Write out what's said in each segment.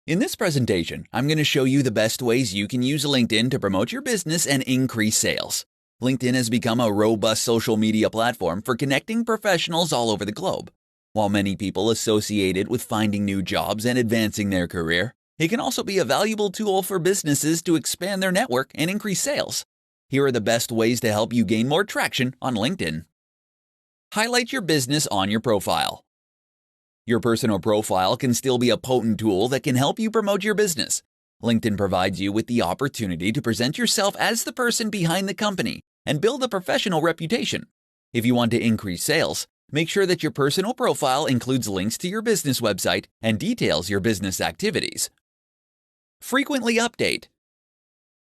In this presentation, I'm going to show you the best ways you can use LinkedIn to promote your business and increase sales. LinkedIn has become a robust social media platform for connecting professionals all over the globe. While many people associate it with finding new jobs and advancing their career, it can also be a valuable tool for businesses to expand their network and increase sales. Here are the best ways to help you gain more traction on LinkedIn. Highlight your business on your profile. Your personal profile can still be a potent tool that can help you promote your business. LinkedIn provides you with the opportunity to present yourself as the person behind the company and build a professional reputation. If you want to increase sales, make sure that your personal profile includes links to your business website and details your business activities. Frequently update.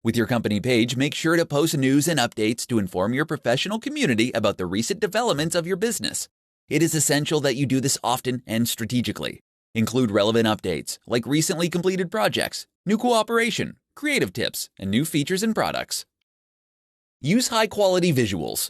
With your company page, make sure to post news and updates to inform your professional community about the recent developments of your business. It is essential that you do this often and strategically. Include relevant updates like recently completed projects, new cooperation, creative tips, and new features and products. Use high-quality visuals.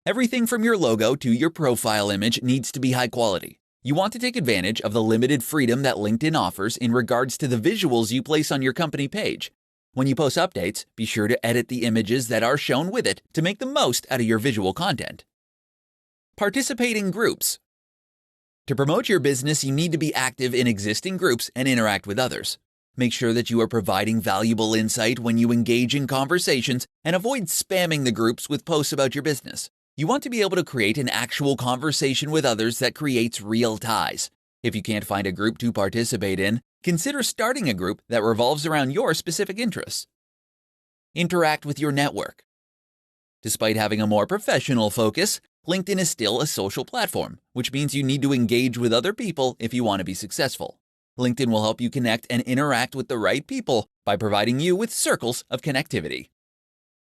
Everything from your logo to your profile image needs to be high quality. You want to take advantage of the limited freedom that LinkedIn offers in regards to the visuals you place on your company page. When you post updates, be sure to edit the images that are shown with it to make the most out of your visual content. Participate in groups. To promote your business, you need to be active in existing groups and interact with others. Make sure that you are providing valuable insight when you engage in conversations and avoid spamming the groups with posts about your business. You want to be able to create an actual conversation with others that creates real ties. If you can't find a group to participate in, consider starting a group that revolves around your specific interests. Interact with your network. Despite having a more professional focus, LinkedIn is still a social platform, which means you need to engage with other people if you want to be successful. LinkedIn will help you connect and interact with the right people by providing you with circles of connectivity.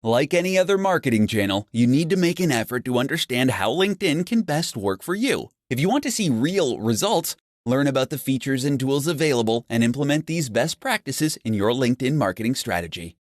Like any other marketing channel, you need to make an effort to understand how LinkedIn can best work for you. If you want to see real results, learn about the features and tools available and implement these best practices in your LinkedIn marketing strategy.